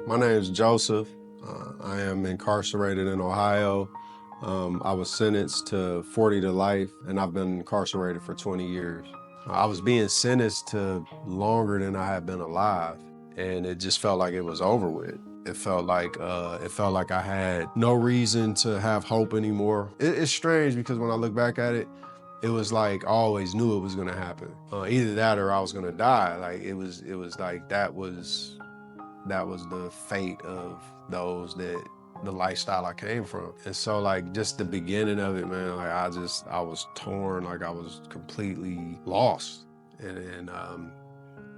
My name is Joseph. I am incarcerated in Ohio. I was sentenced to 40 to life, and I've been incarcerated for 20 years. I was being sentenced to longer than I had been alive, and it just felt like it was over with. It felt like I had no reason to have hope anymore. It's strange because when I look back at it, it was like I always knew it was gonna happen. Either that or I was gonna die. Like it was like that was the fate of those that the lifestyle I came from. And so like just the beginning of it, man, like I was torn, like I was completely lost. And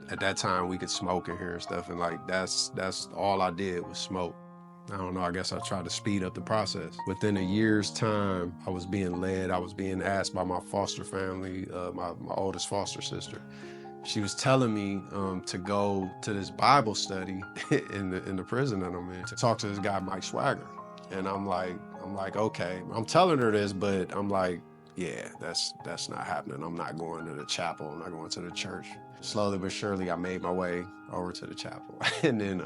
at that time we could smoke in here and stuff, and like that's all I did was smoke. I don't know, I guess I tried to speed up the process. Within a year's time, I was being asked by my foster family, my oldest foster sister. She was telling me to go to this Bible study in the prison that I'm in to talk to this guy, Mike Swagger. And I'm like, okay. I'm telling her this, but I'm like, yeah, that's not happening. I'm not going to the chapel. I'm not going to the church. Slowly but surely, I made my way over to the chapel. And then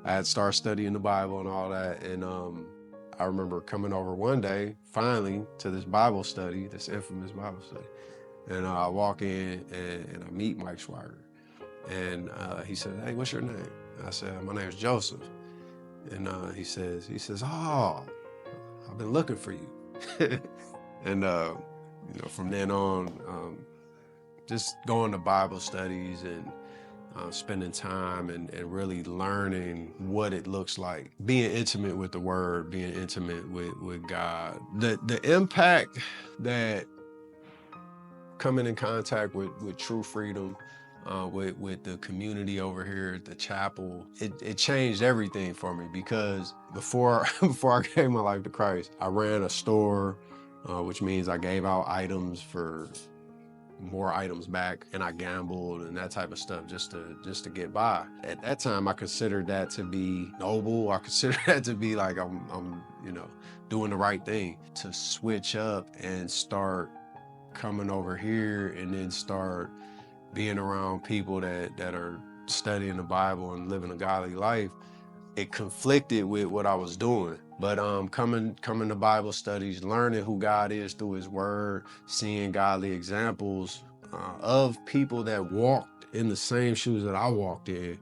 I had started studying the Bible and all that. And I remember coming over one day, finally, to this Bible study, this infamous Bible study. And I walk in and I meet Mike Swagger. And he said, "Hey, what's your name?" I said, "My name is Joseph." And he says, "Oh, I've been looking for you." And from then on, just going to Bible studies and spending time and really learning what it looks like, being intimate with the Word, being intimate with God. The impact that coming in contact with true freedom, with the community over here at the chapel, it changed everything for me, because before I gave my life to Christ, I ran a store, which means I gave out items for more items back, and I gambled and that type of stuff just to get by. At that time, I considered that to be noble. I considered that to be like I'm doing the right thing. To switch up and start coming over here and then start being around people that are studying the Bible and living a godly life, it conflicted with what I was doing. But coming to Bible studies, learning who God is through His Word, seeing godly examples of people that walked in the same shoes that I walked in,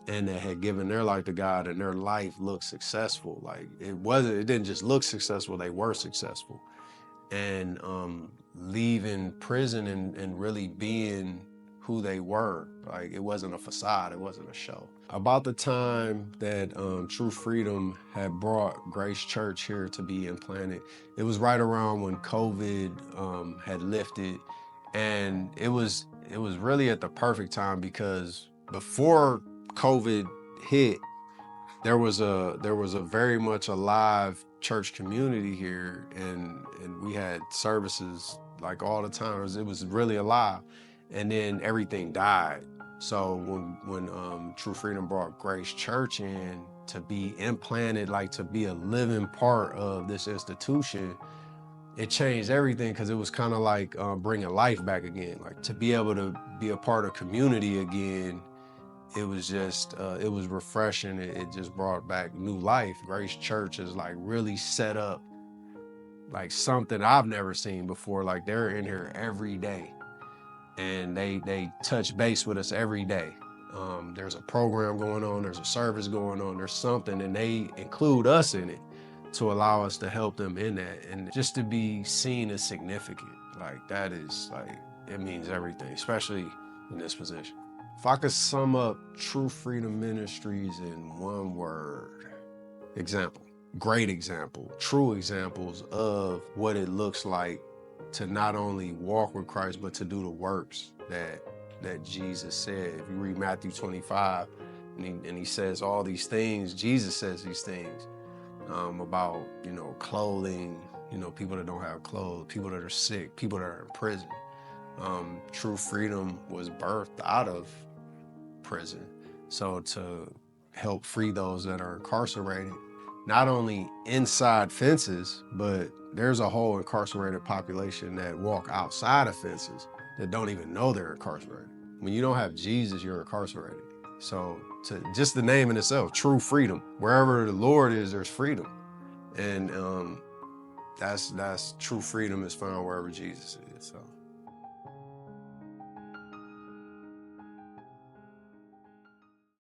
and that had given their life to God, and their life looked successful. Like it didn't just look successful, they were successful. And leaving prison and really being who they were. Like it wasn't a facade, it wasn't a show. About the time that True Freedom had brought Grace Church here to be implanted, it was right around when COVID had lifted, and it was really at the perfect time, because before COVID hit, there was a very much alive church community here, and we had services like all the time. It was really alive. And then everything died. So when True Freedom brought Grace Church in to be implanted, like to be a living part of this institution, it changed everything, because it was kind of like bringing life back again. Like to be able to be a part of community again, it was just, it was refreshing. It just brought back new life. Grace Church is like really set up like something I've never seen before. Like they're in here every day, and they touch base with us every day. There's a program going on, there's a service going on, there's something, and they include us in it to allow us to help them in that. And just to be seen as significant, like that is like, it means everything, especially in this position. If I could sum up True Freedom Ministries in one word: example. Great example, true examples of what it looks like to not only walk with Christ, but to do the works that Jesus said. If you read Mathew 25, and he says all these things, Jesus says these things about, clothing, people that don't have clothes, people that are sick, people that are in prison. True Freedom was birthed out of prison. So to help free those that are incarcerated, not only inside fences, but there's a whole incarcerated population that walk outside of fences that don't even know they're incarcerated. When you don't have Jesus, you're incarcerated. So to just the name in itself, true freedom. Wherever the Lord is, there's freedom. And that's true freedom is found wherever Jesus is. So